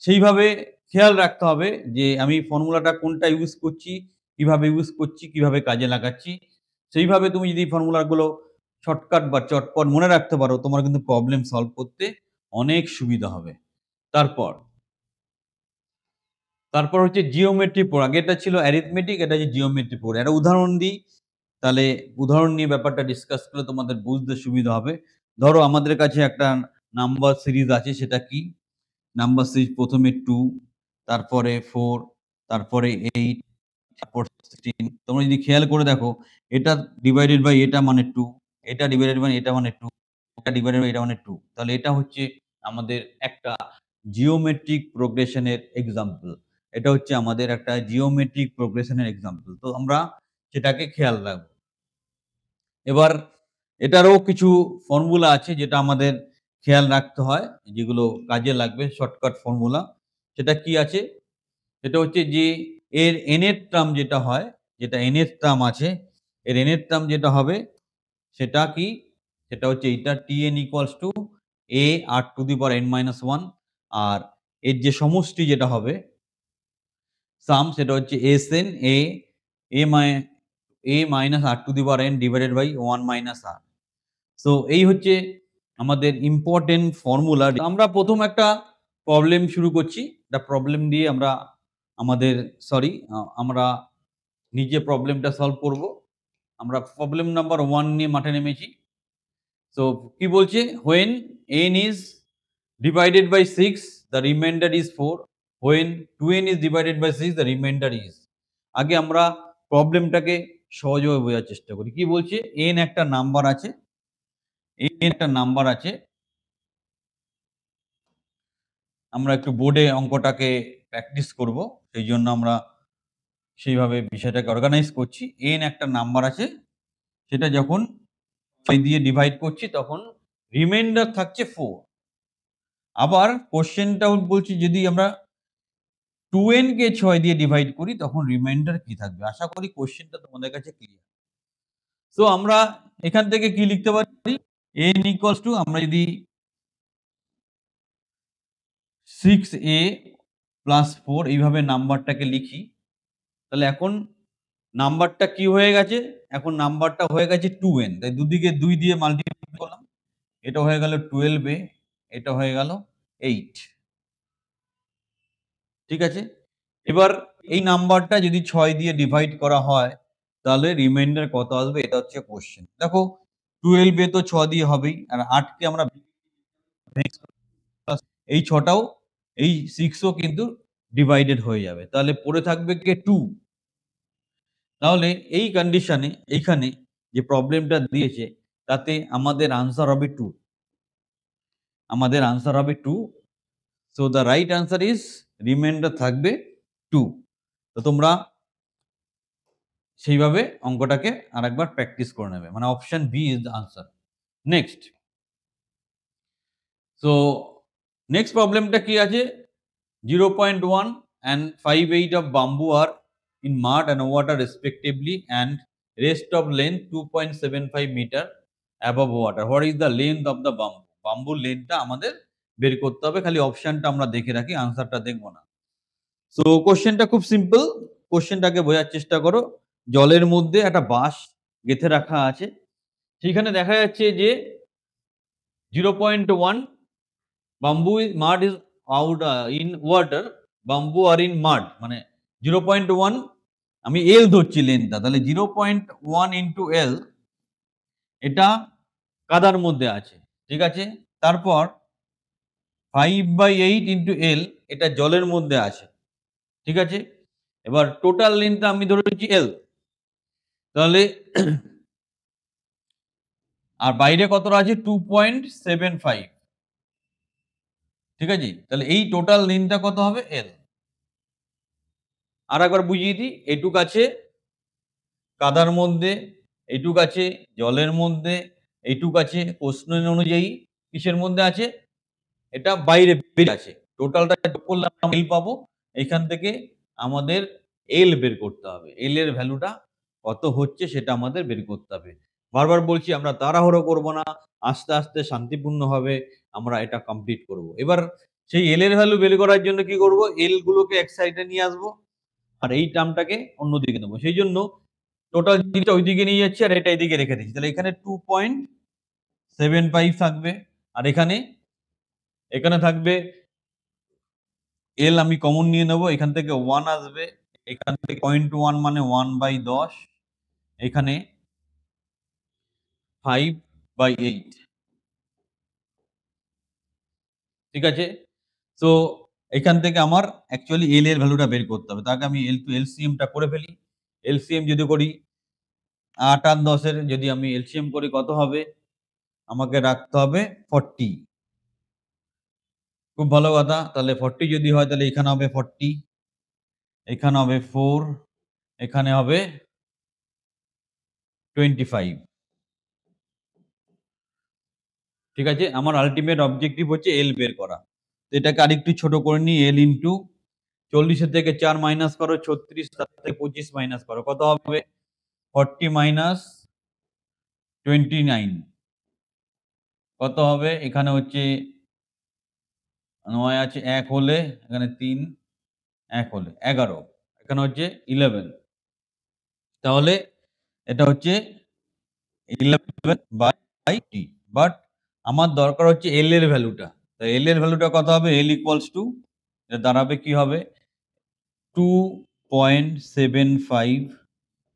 সেইভাবে খেয়াল রাখতে হবে যে আমি ফর্মুলাটা কোনটা ইউজ করছি, কিভাবে ইউজ করছি, কিভাবে কাজে লাগাচ্ছি। সেইভাবে তুমি যদি ফর্মুলাগুলো শর্টকাট বা চটপট মনে রাখতে পারো, তোমার কিন্তু প্রবলেম সলভ করতে অনেক সুবিধা হবে। তারপর তারপর হচ্ছে জিওমেট্রি পড়া। আগেরটা ছিল অ্যারিথমেটিক, এটা হচ্ছে জিওমেট্রি পড়া। একটা উদাহরণ দিই, তাহলে উদাহরণ নিয়ে ব্যাপারটা ডিসকাস করলে তোমাদের বুঝতে সুবিধা হবে। ধরো আমাদের কাছে একটা নাম্বার সিরিজ আছে, সেটা কি? নাম্বার সিরিজ প্রথমে 2, তারপরে 4, তারপরে 8, তারপর 16। তোমরা যদি খেয়াল করে দেখো, এটা ডিভাইডেড বাই এটা মানে 2, এটা ডিভাইডেড বাই এটা মানে 2, এটা ডিভাইডেড বাই এটা মানে 2। তাহলে এটা হচ্ছে আমাদের একটা জিওমেট্রিক প্রোগ্রেশনের এক্সাম্পল। এটা হচ্ছে আমাদের একটা জিওমেট্রিক প্রোগ্রেশনের এক্সাম্পল। তো আমরা সেটাকে খেয়াল রাখবো। এবার এটারও কিছু ফর্মুলা আছে যেটা আমাদের খেয়াল রাখতে হয়, যেগুলো কাজে লাগবে শর্টকাট ফর্মুলা। সেটা কি আছে? সেটা হচ্ছে যে এর n এর টার্ম যেটা হয়, যেটা n এর টার্ম আছে, এর n এর টার্ম যেটা হবে সেটা কি? সেটা হচ্ছে এইটা tn equals to a r to the power n-1। আর এর যে সমষ্টি যেটা হবে সাম, সেটা হচ্ছে Sn a minus r to the power n divided by 1 minus r। So এই হচ্ছে আমাদের ইম্পোর্টেন্ট ফর্মুলা। আমরা প্রথম একটা প্রবলেম শুরু করছি। একটা প্রবলেম দিয়ে আমরা আমাদের আমরা নিজে প্রবলেমটা সলভ করব। আমরা প্রবলেম নাম্বার 1 নিয়ে মাঠে নেমেছি। সো কি বলছে? when n is divided by 6 the remainder is 4, when 2n is divided by 6 the remainder is। আগে আমরা প্রবলেমটাকে সহজভাবে বোঝার চেষ্টা করি। কি বলছে? n একটা নাম্বার আছে, আমরা একটু বোর্ডে অঙ্কটাকে প্র্যাকটিস করব। সেইজন্য আমরা সেইভাবে বিষয়টাকে অর্গানাইজ করছি। n একটা নাম্বার আছে, সেটা যখন 5 দিয়ে ডিভাইড করছি তখন রিমাইন্ডার থাকছে 4। আবার কোশ্চেনটাও বলছি যদি আমরা 2n কে 6 দিয়ে ডিভাইড করি তখন রিমাইন্ডার কি থাকবে? আশা করি কোশ্চেনটা তোমাদের কাছে ক্লিয়ার। সো আমরা এখান থেকে কি লিখতে পারি? n ইকুয়ালস টু, আমরা যদি 6a প্লাস 4 এইভাবে নাম্বারটাকে লিখি, তাহলে এখন নাম্বারটা কি হয়ে গেছে? এখন নাম্বারটা হয়ে গেছে 2n, তাই দুদিকে 2 দিয়ে মাল্টিপ্লাই করলাম। এটা হয়ে গেল 12a, এটা হয়ে গেল 8। ঠিক আছে? এবার এই নাম্বারটা যদি 6 দিয়ে ডিভাইড করা হয় তাহলে রিমাইন্ডার কত আসবে? এটা হচ্ছে কোশ্চেন। দেখো 12 এ তো 6 দিয়ে হবেই, আর 8 কে আমরা এই 6 টাও এই 6 ও কিন্তু ডিভাইডেড হয়ে যাবে। তাহলে পড়ে থাকবে কে 2। তাহলে এই কন্ডিশনে এইখানে যে প্রবলেমটা দিয়েছে তাতে আমাদের আনসার হবে 2। আমাদের আনসার হবে 2। So the right answer is reminder থাকবে 2। তো তোমরা সেইভাবে অঙ্কটাকে আরেকবার প্র্যাকটিস করে নেবে। মানে option B is the answer. Next. So next প্রবলেমটা কি আছে? 0.1 and 5/8 of bamboo are in mud and water respectively, and rest of length 2.75 meter above water. What is the length of the bamboo? বাম্বুর লেন্থটা আমাদের বের করতে হবে। খালি অপশনটা আমরা দেখে রাখি, আনসারটা দেখবো না। সো কোশ্চেনটা খুব সিম্পল। কোশ্চেনটাকে বোঝার চেষ্টা করো। জলের মধ্যে একটা বাঁশ গেঁথে রাখা আছে। সেখানে দেখা যাচ্ছে যে 0.1 bamboo mud is out in water, bamboo are in mud, মানে 0.1 আমি এল ধরছি লেন্থটা, তাহলে 0.1 ইন্টু এল এটা কাদার মধ্যে আছে। ঠিক আছে? তারপর 5/8 ইন্টু এল এটা জলের মধ্যে আছে। ঠিক আছে? এবার টোটাল লেন্থটা আমি ধরেছি এল। তাহলে আর বাইরে কতটা আছে? 2.75। ঠিক আছে? তাহলে এই টোটাল লেন্থটা কত হবে? এল। আর একবার বুঝিয়ে দিই, এটুক আছে কাদার মধ্যে, এইটুক আছে জলের মধ্যে, এইটুক আছে প্রশ্ন অনুযায়ী কিসের মধ্যে আছে? এটা বাইরে বেরিয়ে আছে। টোটালটা যোগ করলে আমরা এল পাবো। এখান থেকে আমাদের এল বের করতে হবে। এল এর ভ্যালুটা কত হচ্ছে সেটা আমাদের বের করতে হবে। বারবার বলছি আমরা তাড়াহুড়ো করব না, আস্তে আস্তে শান্তিপূর্ণভাবে আমরা এটা কমপ্লিট করব। এবার সেই এল এর ভ্যালু বের করার জন্য কি করব? এল গুলোকে এক সাইডে নিয়ে আসবো আর এই টার্মটাকে অন্যদিকে নেবো। সেই জন্য টোটাল জিনিসটা ওইদিকে নিয়ে যাচ্ছি আর এটা এইদিকে রেখে দিচ্ছি। তাহলে এখানে 2.75 থাকবে আর এখানে থাকবে এল আমি কমন নিয়ে নেবো, এখান থেকে 1 আসবে, এখান থেকে 0.1 মানে 1/10, এখানে 5/8। ঠিক আছে? সো এখান থেকে আমার অ্যাকচুয়ালি এল এর ভ্যালুটা বের করতে হবে। তার আগে আমি এলসিএমটা করে ফেলি। এলসিএম যদি করি 8 আর 10 এর যদি আমি এলসিএম করি কত হবে? আমাকে রাখতে হবে 40। খুব ভালো কথা। তাহলে 40 যদি হয় তাহলে এখানে হবে 40, এখানে হবে 4, এখানে হবে 25। ঠিক আছে? আমার আল্টিমেট অবজেক্টিভ হচ্ছে এল বের করা। তো এটাকে আরেকটু ছোট করে নিই। এল ইনটু 40 এর থেকে 4 মাইনাস করো 36, তার থেকে 25 মাইনাস করো। কত হবে? 40 মাইনাস 29 কত হবে? এখানে হচ্ছে 9 আছে, 1 হলে এখানে 3, 1 হলে 11, এখানে হচ্ছে 11। তাহলে এটা হচ্ছে 11/t। বাট আমার দরকার হচ্ছে এল এর ভ্যালুটা। তো এল এর ভ্যালুটা কত হবে? এল ইকুয়ালস টু এটা দাঁড়াবে কি হবে? 2.75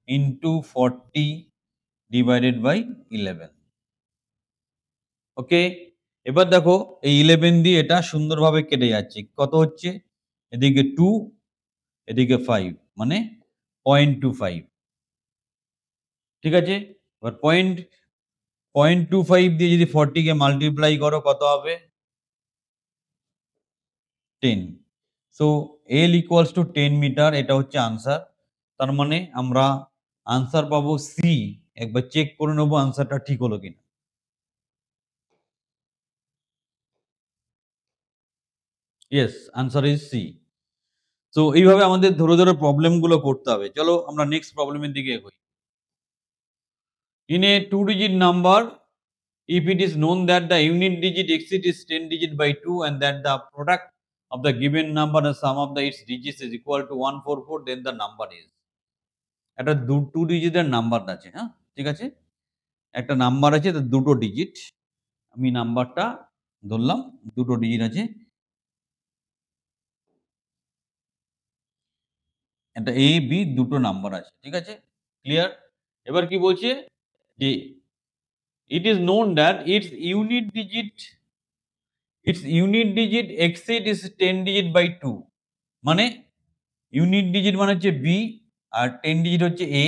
ইন্টু 40 ডিভাইডেড বাই 11। ওকে? এবার দেখো এই 11 দিয়ে এটা সুন্দরভাবে কেটে যাচ্ছে। কত হচ্ছে? এদিকে 2, এদিকে 5 মানে 0.25। ঠিক আছে? এবার 0.25 দিয়ে যদি 40 কে মাল্টিপ্লাই করো কত হবে? 10। So L equals to 10 meter, এটা হচ্ছে আনসার। তার মানে আমরা আনসার পাবো সি। একবার চেক করে নেবো আনসারটা ঠিক হলো কিনা। Yes, answer is C. So এইভাবে আমাদের ধরে ধরে প্রবলেম গুলো করতে হবে। চলো আমরা নেক্সট প্রবলেমের দিকে এগোই। In a 2-digit number, if it is known that the unit digit exceeds 10 digit by 2 and that the product of the given number and sum of its digits is equal to 144, then the number is একটা 2 ডিজিটের number আছে, হ্যাঁ? ঠিক আছে? একটা number আছে, তার 2 digit. আমি নাম্বারটা ধরলাম, 2 ডিজিট আছে। একটা A, B 2 নাম্বার আছে। ঠিক আছে? ক্লিয়ার? এবার কি বলছে যে it is known that its unit digit exceed is 10 digit by 2 মানে ইউনিট ডিজিট মানে হচ্ছে B আর 10 ডিজিট হচ্ছে A।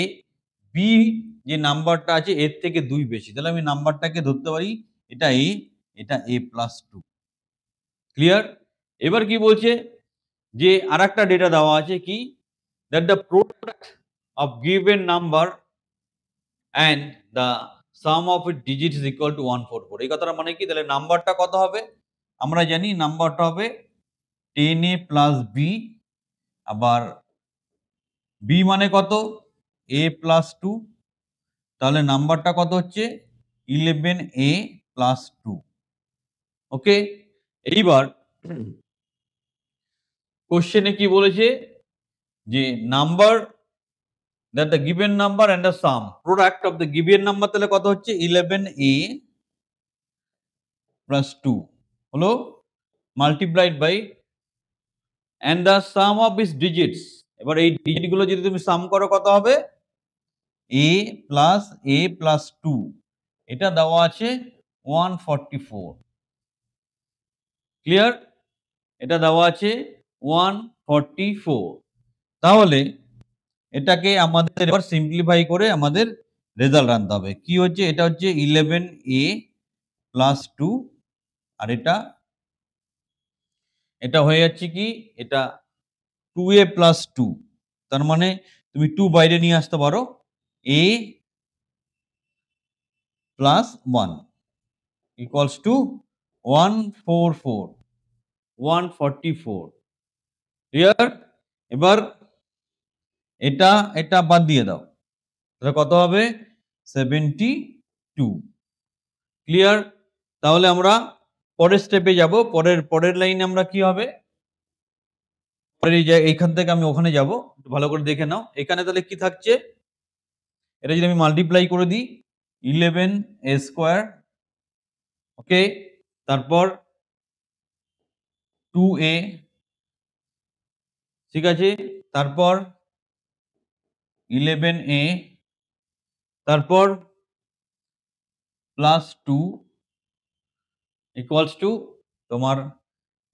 B যে নাম্বারটা আছে এর থেকে 2 বেশি। তাহলে আমি নাম্বারটাকে ধরতে পারি এটা A, এটা A+2। ক্লিয়ার? এবার কি বলছে যে আরেকটা ডেটা দেওয়া আছে কি that the product of given number and the sum of its digits is equal to 144। এই কথাটা মানে কি? তাহলে নাম্বারটা কত হবে? আমরা জানি নাম্বারটা হবে 10A plus B, আবার B মানে কত? A+2, তাহলে নাম্বারটা কত হচ্ছে? 11A plus 2। ওকে? এইবার কোশ্চেনে কি বলেছে? যে number that the given number and the sum product of the given number তাহলে কত হচ্ছে? 11A plus 2 হলো multiplied by and the sum of its digits। এবার এই ডিজিট গুলো যদি তুমি সাম করো কত হবে? A plus 2 এটা দেওয়া আছে 144। ক্লিয়ার? এটা দেওয়া আছে 144। তাহলে এটাকে আমাদের এবার সিম্পলিফাই করে আমাদের রেজাল্ট আনতে হবে। কি হচ্ছে? এটা হচ্ছে 11A plus 2 আর এটা হয়ে যাচ্ছে কি? এটা 2A plus 2। তার মানে তুমি 2 বাইরে নিয়ে আসতে পারো। A plus 1 equals to 144। 144। Clear? এবার এটা বাদ দিয়ে দাও। তাহলে কত হবে? 72। ক্লিয়ার? তাহলে আমরা পরের স্টেপে যাব। পরের লাইনে আমরা কি হবে? পরের এইখান থেকে আমি ওখানে যাব। একটু ভালো করে দেখে নাও। এখানে তাহলে কি থাকছে? এটা যদি আমি মাল্টিপ্লাই করে দিই 11A স্কয়ার, ওকে? তারপর 2A, ঠিক আছে? তারপর 11A, তারপর প্লাস 2 ইকুয়ালস টু তোমার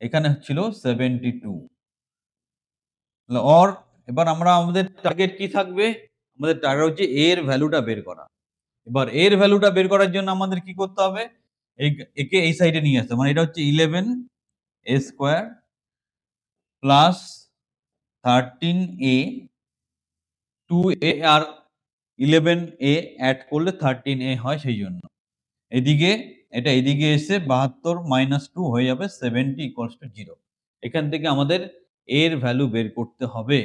এখানে ছিল 72। অর এবার আমাদের টার্গেট কি থাকবে? আমাদের টার্গেট হচ্ছে A এর ভ্যালুটা বের করা। এবার A এর ভ্যালুটা বের করার জন্য আমাদের কি করতে হবে? একে এই সাইডে নিয়ে আসতে হবে। মানে এটা হচ্ছে 11A square plus 13A, 2A আর 11A অ্যাড করলে 13A হয় সেই জন্য। এদিকে এদিকে এসে 72 মাইনাস 2 হয়ে যাবে 70 ইকুয়ালস টু 0। এখান থেকে আমাদের এর ভ্যালু বের করতে হবে।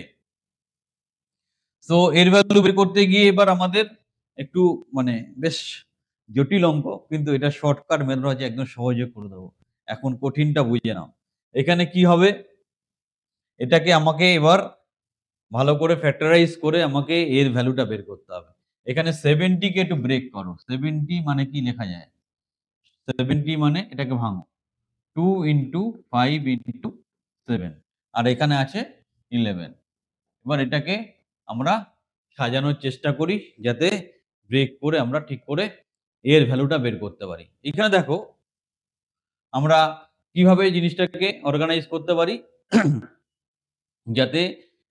সো এর ভ্যালু বের করতে গিয়ে এবার আমাদের একটু মানে বেশ জটিল অঙ্ক, কিন্তু এটা শর্টকাট মেথড আছে, একদম সহজে করে দেবো। এখন কঠিনটা বুঝে নাও। এখানে কি হবে? এটাকে আমাকে এবার ভালো করে ফ্যাক্টরাইজ করে আমাকে এর ভ্যালুটা বের করতে হবে। এখানে 70 কে একটু ব্রেক করো। 70 মানে কি লেখা যায়? 70 মানে এটাকে ভাঙো। 2 ইন্টু 5 ইন্টু 7 আর এখানে আছে 11। এবার এটাকে আমরা সাজানোর চেষ্টা করি যাতে ব্রেক করে আমরা ঠিক করে এর ভ্যালুটা বের করতে পারি। এখানে দেখো আমরা কিভাবে জিনিসটাকে অর্গানাইজ করতে পারি যাতে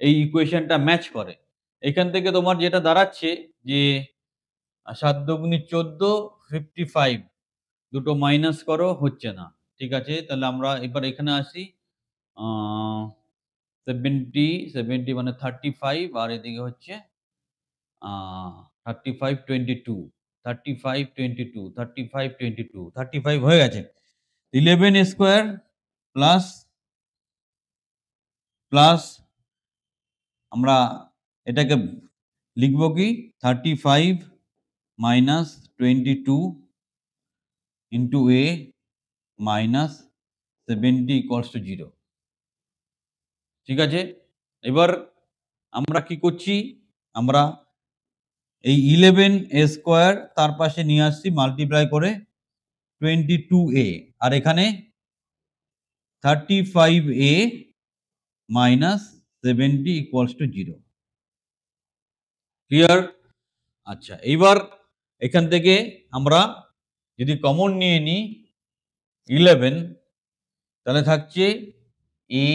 এই ইকুয়েশনটা ম্যাচ করে। এখান থেকে তোমার যেটা দাঁড়াচ্ছে যে 7 দুগুণে 14, 55 দুটো মাইনাস করো, হচ্ছে না। ঠিক আছে? তাহলে আমরা এবার এখানে আসি। আ 70 মানে 35 আর এদিকে হচ্ছে আ 35, 22, 35, 22, 35, 22, 35 হয়ে গেছে। 11 স্কয়ার প্লাস আমরা এটাকে লিখব কি 35 minus 22 into A minus 70 equals to 0। ঠিক আছে? এবার আমরা কি করছি? আমরা এই 11a স্কোয়ার তার পাশে নিয়ে আসছি মাল্টিপ্লাই করে 22a, আর এখানে 35a minus 70 equals to 0। Clear? আচ্ছা, এইবার এখান থেকে আমরা যদি কমন নিয়ে নিই 11, তাহলে থাকছে a,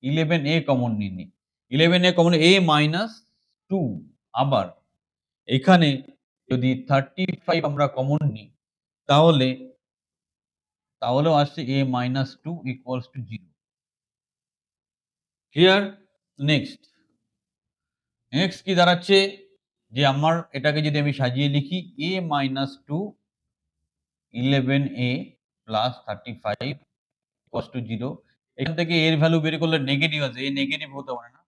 11a কমন নিয়ে নিই, 11a কমন a মাইনাস 2। আবার এখানে যদি 35 আমরা কমন নিই তাহলেও আসছে a minus 2 equals to 0। Clear? Next কি দাঁড়াচ্ছে, যে আমার এটাকে যদি আমি সাজিয়ে লিখি a minus 2 11a plus 35 equals to 0। এখান থেকে এর ভ্যালু বের করলে নেগেটিভ আছে, এই নেগেটিভ হতে পারে না,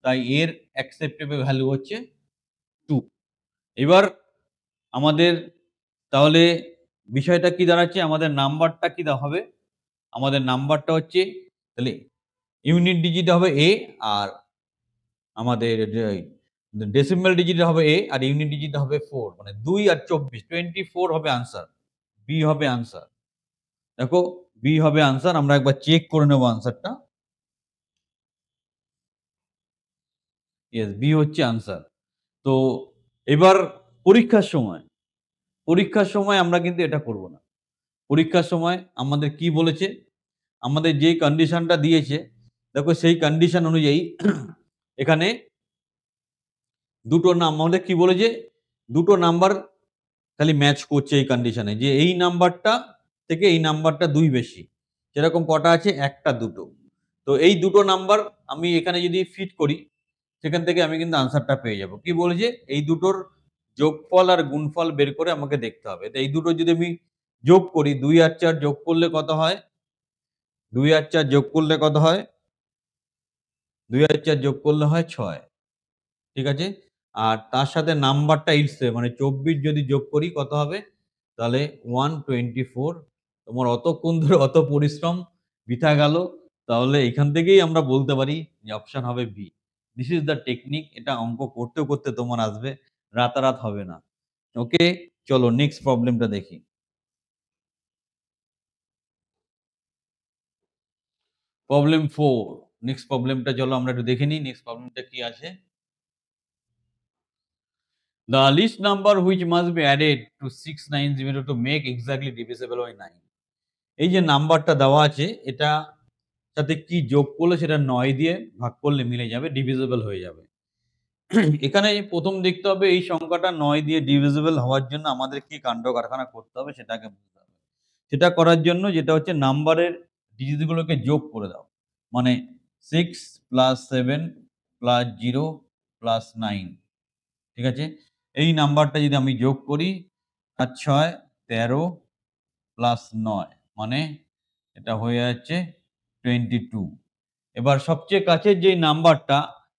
তাই এর অ্যাকসেপ্টেবল ভ্যালু হচ্ছে 2। এবার আমাদের তাহলে বিষয়টা কি দাঁড়াচ্ছে, আমাদের নাম্বারটা কি হবে, আমাদের নাম্বারটা হচ্ছে তাহলে ইউনিট ডিজিট হবে a, আর আমাদের ডেসিমাল ডিজিট হবে a, আর ইউনিট ডিজিট হবে 4, মানে 2 আর 24, 24 হবে আনসার, বি হবে আনসার। দেখো বি হবে আনসার, আমরা একবার চেক করে নেব আনসারটা। ইয়েস, বি হচ্ছে আনসার। তো এবার পরীক্ষার সময় আমরা কিন্তু এটা করব না। পরীক্ষার সময় আমাদের কি বলেছে, আমাদের যেই কন্ডিশনটা দিয়েছে, দেখো সেই কন্ডিশন অনুযায়ী এখানে দুটো নাম আমাদের কি বলেছে, দুটো নাম্বার খালি ম্যাচ করছে এই কন্ডিশনে, যে এই নাম্বারটা থেকে এই নাম্বারটা 2 বেশি, সেরকম কটা আছে, একটা দুটো। তো এই দুটো নাম্বার আমি এখানে যদি ফিট করি, সেখান থেকে আমি কিন্তু আনসারটা পেয়ে যাব। কি বলেছে, এই দুটোর যোগফল আর গুণফল বের করে আমাকে দেখতে হবে। তো এই দুটো যদি আমি যোগ করি, 2 আর 4 যোগ করলে কত হয়, 2 আর 4 যোগ করলে কত হয়, 2 আর 4 যোগ করলে হয় 6। ঠিক আছে? আর তার সাথে নাম্বারটা ইটস মানে 24 যদি যোগ করি কত হবে, তাহলে 124। তোমার অতক্ষণ ধরে অত পরিশ্রম বৃথা গেল। তাহলে এখান থেকেই আমরা বলতে পারি যে অপশন হবে B. This is the technique. এটা অঙ্ক করতে করতে তোমার আসবে, রাতারাত হবে না। ওকে, চলো নেক্সট প্রবলেমটা দেখি। প্রবলেম 4, নেক্সট প্রবলেমটা চলো আমরা একটু দেখে নিই নেক্সট প্রবলেমটা কি আছে। The least number which must be added to 690 to make exactly divisible by 9. এই যে নাম্বারটা দেওয়া আছে, এটা সাথে কি যোগ করলে সেটা 9 দিয়ে ভাগ করলে মিলে যাবে, ডিভিজিবল হয়ে যাবে। এখানে প্রথম দেখতে হবে এই সংখ্যাটা 9 দিয়ে ডিভিজিবল হওয়ার জন্য আমাদের কি কাণ্ড কারখানা করতে হবে সেটাকে বুঝতে হবে। সেটা করার জন্য যেটা হচ্ছে নাম্বারের ডিজিটগুলোকে যোগ করে দাও। মানে 6 প্লাস 7 প্লাস 0 প্লাস 9। ঠিক আছে? এই নাম্বারটা যদি আমি যোগ করি ৭ ৬ ১৩ প্লাস ৯, মানে এটা হয়ে যাচ্ছে 22। এবার সবচেয়ে কাছের যেই নাম্বারটা,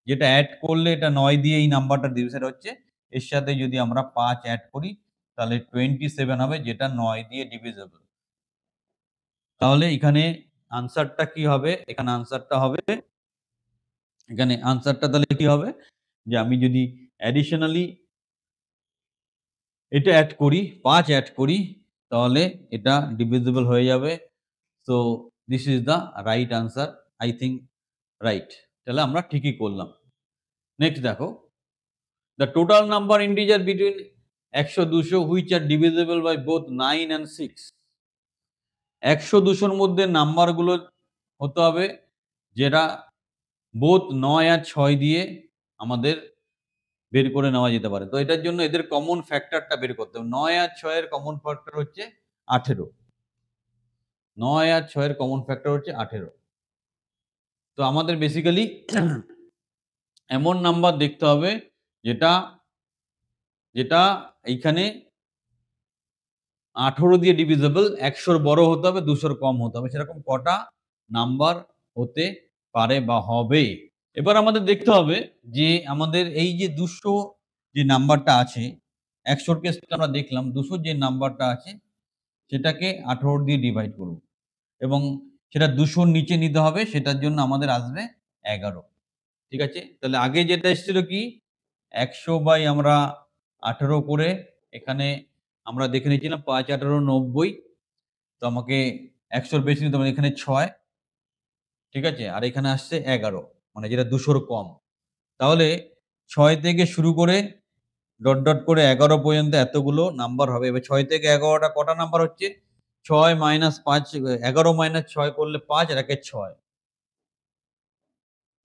যেটা অ্যাড করলে এটা ৯ দিয়ে এই নাম্বারটা ডিভিশন হচ্ছে, এর সাথে যদি আমরা ৫ অ্যাড করি তাহলে 27 হবে, যেটা ৯ দিয়ে ডিভিজিবল। তাহলে এখানে আনসারটা কি হবে, এখানে আনসারটা হবে, এখানে আনসারটা তাহলে কি হবে, যে আমি যদি অ্যাডিশনালি এটা অ্যাড করি, ৫ অ্যাড করি, তাহলে এটা ডিভিজিবল হয়ে যাবে। So this is the right answer, I think right. তাহলে আমরা ঠিকই করলাম। নেক্সট দেখো, the total number integer between ১০০ ২০০ which are divisible by both 9 and 6। ১০০ ২০০-র মধ্যে নাম্বারগুলো হতে হবে যেটা বোথ ৯ আর ৬ দিয়ে আমাদের বের করে নেওয়া যেতে পারে। তো এটার জন্য এদের কমন ফ্যাক্টরটা বের করতে হবে। ৯ আর ৬ এর কমন ফ্যাক্টর হচ্ছে ১৮। ৯ আর ৬ এর কমন ফ্যাক্টর হচ্ছে ১৮। তো আমাদের বেসিক্যালি এমন নাম্বার দেখতে হবে যেটা যেটা এইখানে ১৮ দিয়ে ডিভিজিবল, ১০০-র বড় হতে হবে, ২০০-র কম হতে হবে। সেরকম কটা নাম্বার হতে পারে বা হবে। এবার আমাদের দেখতে হবে যে আমাদের এই যে ২০০ যে নাম্বারটা আছে, ১০০-র কেসটা আমরা দেখলাম, ২০০ যে নাম্বারটা আছে সেটাকে ১৮ দিয়ে ডিভাইড করব এবং সেটা ২০০-র নিচে নিতে হবে, সেটার জন্য আমাদের আসবে ১১। ঠিক আছে? তাহলে আগে যেটা এসেছিল কি ১০০ বাই আমরা 18 করে এখানে আমরা দেখে নিয়েছিলাম ৫ 18 ৯০। তো আমাকে ১০০ র বেশি নিতে হবে, এখানে ৬, ঠিক আছে? আর এখানে আসছে ১১, মানে যেটা ২০০ র কম। তাহলে ৬ থেকে শুরু করে ডট করে ১১ পর্যন্ত এতগুলো নাম্বার হবে। এবার ৬ থেকে ১১ টা কটা নাম্বার হচ্ছে? ৬ মাইনাস ৫ ১১ মাইনাস ৬ করলে ৫ আর একে ৬।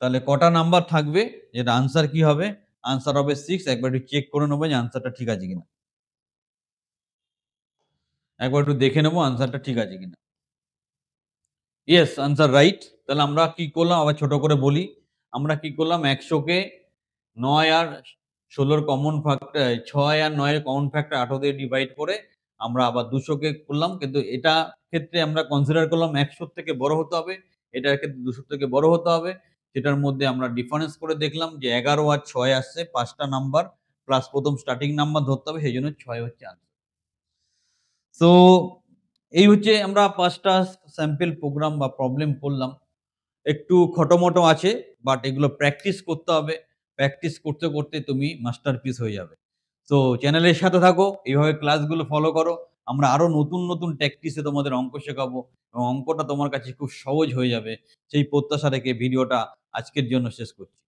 তাহলে কটা নাম্বার থাকবে? এর আনসার কি হবে? আনসার হবে 6। একবার একটু চেক করে নেবো যে আনসারটা ঠিক আছে কিনা। একবার একটু দেখে নেবো আনসারটা ঠিক আছে কিনা। Yes, answer right. তাহলে আমরা কি করলাম আবার ছোট করে বলি। আমরা কি করলাম ১০০ কে ৯ আর ১৬ র কমন ফ্যাক্টর ৬ আর ৯ এর কমন ফ্যাক্টর ১৮ দিয়ে ডিভাইড করে আমরা আবার ২০০ কে করলাম। কিন্তু এটা ক্ষেত্রে আমরা কনসিডার করলাম ১০০ র থেকে বড় হতে হবে। এটার ক্ষেত্রে ২০০ র থেকে বড় হতে হবে। সেটার মধ্যে আমরা ডিফারেন্স করে দেখলাম যে ১১ আর ৬ আসছে ৫ টা নাম্বার প্লাস ১ম স্টার্টিং নাম্বার ধরতে হবে। সেজন্য ৬ হচ্ছে আনসার। সো এই হচ্ছে আমরা ৫ টা স্যাম্পল প্রোগ্রাম বা প্রবলেম করলাম। একটু খটোমটো আছে, বাট এগুলো প্র্যাকটিস করতে হবে। প্র্যাকটিস করতে, করতে তুমি মাস্টারপিস হয়ে যাবে। সো চ্যানেলের সাথে থাকো, এভাবে ক্লাসগুলো ফলো করো। আমরা আরো নতুন, নতুন ট্যাকটিসে তোমাদের অঙ্ক শেখাবো এবং অঙ্কটা তোমার কাছে খুব সহজ হয়ে যাবে। সেই প্রত্যাশা রেখে ভিডিওটা আজকের জন্য শেষ করছি।